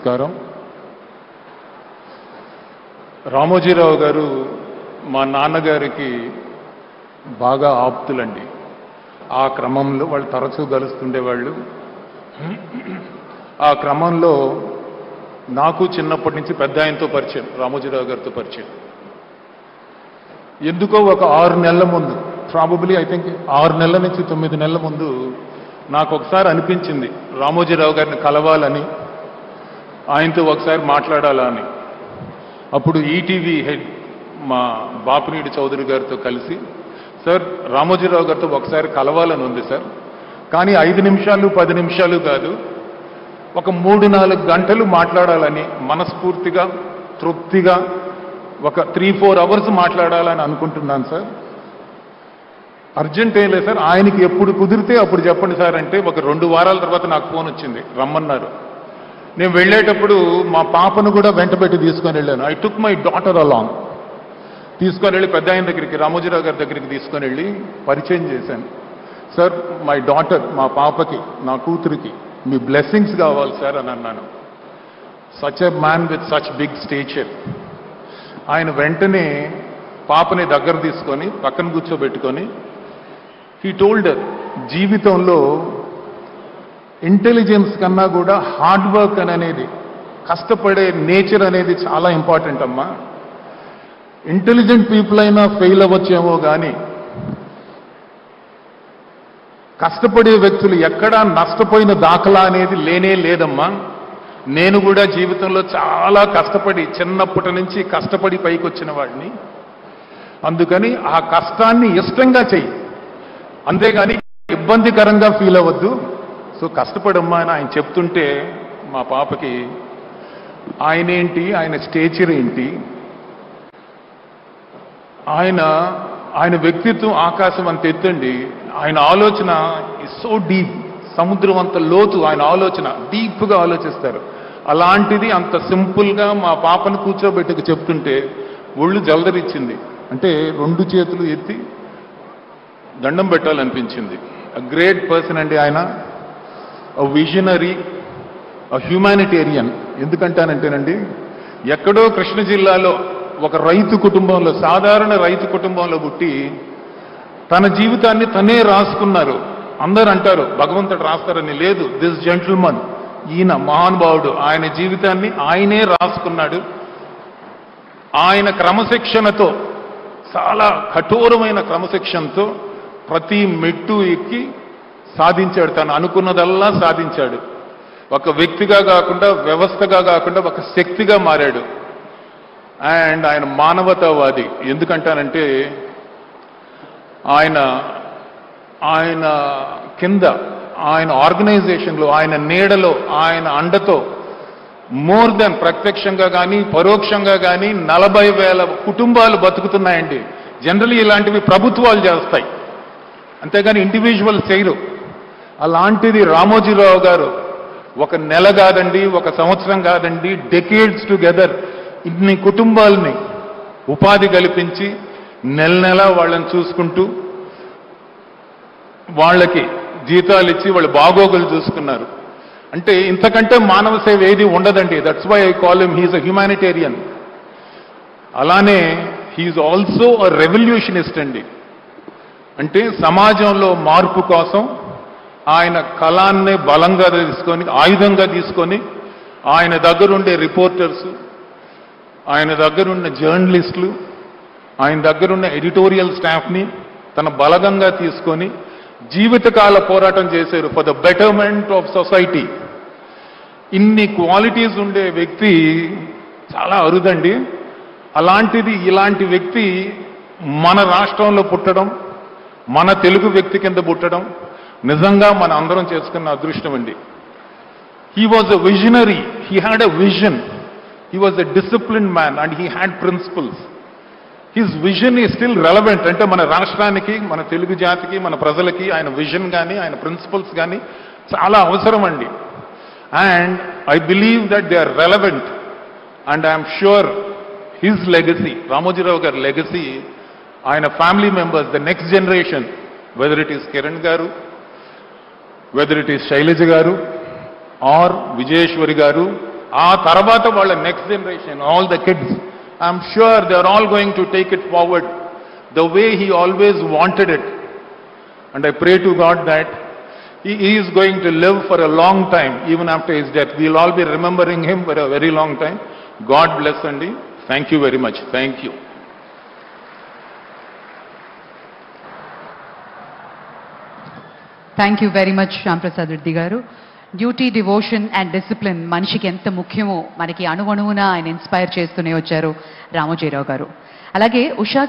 నమస్కారం. రామోజీరావు గారు మా నాన్నగారికి బాగా ఆప్తులండి. ఆ క్రమంలో వాళ్ళు తరచూ కలుస్తుండేవాళ్ళు. ఆ క్రమంలో నాకు చిన్నప్పటి నుంచి పెద్ద ఆయనతో పరిచయం, రామోజీరావు గారితో పరిచయం. ఎందుకో ఒక 6 నెలల ముందు, ప్రాబబ్లీ ఐ థింక్ 6 నెలల నుంచి 9 నెలల ముందు నాకు ఒకసారి అనిపించింది రామోజీరావు గారిని కలవాలని, ఆయనతో ఒకసారి మాట్లాడాలా అని. అప్పుడు ఈటీవీ హెడ్ మా బాపినీడి చౌదరి గారితో కలిసి, సార్ రామోజీరావు గారితో ఒకసారి కలవాలని ఉంది సార్, కానీ 5 నిమిషాలు 10 నిమిషాలు కాదు, ఒక 3-4 గంటలు మాట్లాడాలని మనస్ఫూర్తిగా తృప్తిగా ఒక 3-4 అవర్స్ మాట్లాడాలని అనుకుంటున్నాను సార్. అర్జెంట్ ఏం లేదు సార్, ఆయనకి ఎప్పుడు కుదిరితే అప్పుడు చెప్పండి సార్ అంటే ఒక 2 వారాల తర్వాత నాకు ఫోన్ వచ్చింది, రమ్మన్నారు. నేను వెళ్ళేటప్పుడు మా పాపను కూడా వెంటబెట్టి తీసుకొని వెళ్ళాను. I took my daughter along. తీసుకొని వెళ్ళి పెద్ద ఆయన దగ్గరికి, రామోజీరావు గారి దగ్గరికి తీసుకొని వెళ్ళి పరిచయం చేశాను. సార్ మై డాటర్, మా పాపకి, నా కూతురికి మీ బ్లెస్సింగ్స్ కావాలి సార్ అని అన్నాను. Such a man with such big stature. ఆయన వెంటనే పాపని దగ్గర తీసుకొని పక్కన కూర్చోబెట్టుకొని హీ టోల్డ్ జీవితంలో ఇంటెలిజెన్స్ కన్నా కూడా హార్డ్ వర్క్ అనేది, కష్టపడే నేచర్ అనేది చాలా ఇంపార్టెంట్ అమ్మా. ఇంటెలిజెంట్ పీపుల్ అయినా ఫెయిల్ అవ్వచ్చేమో కానీ కష్టపడే వ్యక్తులు ఎక్కడా నష్టపోయిన దాఖలా అనేది లేనే లేదమ్మా. నేను కూడా జీవితంలో చాలా కష్టపడి, చిన్నప్పటి నుంచి కష్టపడి పైకి వచ్చిన వాడిని. అందుకని ఆ కష్టాన్ని ఇష్టంగా చెయ్యి, అంతేగాని ఇబ్బందికరంగా ఫీల్ అవ్వద్దు. సో కష్టపడమ్మా అని ఆయన చెప్తుంటే మా పాపకి ఆయనేంటి, ఆయన స్టేచర్ ఏంటి, ఆయన వ్యక్తిత్వం ఆకాశం అంత ఎత్తండి. ఆయన ఆలోచన ఇస్ సో డీప్, సముద్రం అంత లోతు ఆయన ఆలోచన, డీప్గా ఆలోచిస్తారు. అలాంటిది అంత సింపుల్గా మా పాపను కూర్చోబెట్టుకు చెప్తుంటే ఒళ్ళు జలదరిచ్చింది. అంటే 2 చేతులు ఎత్తి దండం పెట్టాలనిపించింది. అ గ్రేట్ పర్సన్ అండి ఆయన, అ విజనరీ, అ హ్యూమానిటేరియన్. ఎందుకంటానంటేనండి, ఎక్కడో కృష్ణ జిల్లాలో ఒక రైతు కుటుంబంలో, సాధారణ రైతు కుటుంబంలో పుట్టి తన జీవితాన్ని తనే రాసుకున్నారు. అందరూ అంటారు భగవంతుడు రాస్తారని, లేదు. దిస్ జెంటిల్మన్, ఈయన మహానుభావుడు, ఆయన జీవితాన్ని ఆయనే రాసుకున్నాడు. ఆయన క్రమశిక్షణతో, చాలా కఠోరమైన క్రమశిక్షణతో ప్రతి మెట్టు ఎక్కి సాధించాడు. తను అనుకున్నదల్లా సాధించాడు. ఒక వ్యక్తిగా కాకుండా, వ్యవస్థగా కాకుండా ఒక శక్తిగా మారాడు. అండ్ ఆయన మానవతావాది. ఎందుకంటానంటే ఆయన కింద, ఆయన ఆర్గనైజేషన్లో, ఆయన నీడలో, ఆయన అండతో మోర్ దెన్ ప్రత్యక్షంగా కానీ పరోక్షంగా కానీ 40,000 కుటుంబాలు బతుకుతున్నాయండి. జనరల్లీ ఇలాంటివి ప్రభుత్వాలు చేస్తాయి, అంతేగాని ఇండివిజువల్ చేయరు. అలాంటిది రామోజీరావు గారు ఒక నెల కాదండి, ఒక సంవత్సరం కాదండి, డెకేడ్స్ టుగెదర్ ఇన్ని కుటుంబాలని ఉపాధి కల్పించి నెల వాళ్ళని చూసుకుంటూ వాళ్ళకి జీతాలు ఇచ్చి వాళ్ళ బాగోగులు చూసుకున్నారు. అంటే ఇంతకంటే మానవ సేవ ఏది ఉండదండి. That's why I call him, he is a humanitarian. అలానే హీఈస్ ఆల్సో అ రెవల్యూషనిస్ట్ అండి. అంటే సమాజంలో మార్పు కోసం ఆయన కళాన్నే బలంగా తీసుకొని, ఆయుధంగా తీసుకొని, ఆయన దగ్గరుండే రిపోర్టర్స్, ఆయన దగ్గరున్న జర్నలిస్టులు, ఆయన దగ్గరున్న ఎడిటోరియల్ స్టాఫ్ని తన బలగంగా తీసుకొని జీవితకాల పోరాటం చేశారు for the betterment of society. ఇన్ని క్వాలిటీస్ ఉండే వ్యక్తి చాలా అరుదండి. అలాంటిది ఇలాంటి వ్యక్తి మన రాష్ట్రంలో పుట్టడం, మన తెలుగు వ్యక్తి కింద పుట్టడం నిజంగా మన అందరం చేసుకున్న అదృష్టం అండి. He was a visionary, he had a vision, he was a disciplined man and he had principles. His vision is still relevant. అంటే మన రాష్ట్రానికి, మన తెలుగు జాతికి, మన ప్రజలకి ఆయన విజన్ కానీ ఆయన ప్రిన్సిపల్స్ కానీ చాలా అవసరం అండి. And I believe that they are relevant and I'm sure his legacy, Ramoji Rao గారి లెగసీ, ఆయన family members, the next generation, whether it is Kiran గారు, వెదర్ ఇట్ ఈస్ శైలజ గారు, ఆర్ విజయేశ్వరి గారు, ఆ తర్వాత వాళ్ళ next generation, all the kids, I'm sure they are all going to take it forward the way he always wanted it. And I pray to God that he is going to live for a long time, even after his death. We'll all be remembering him for a very long time. God bless Andi. Thank you very much. Thank you. Thank you very much, Shyam Prasad Reddy garu. Duty, devotion and discipline manishiki enta mukhyamo manaki anuvanuvuna ఆయన inspire చేస్తూనే వచ్చారు రామోజీరావు గారు. అలాగే ఉషా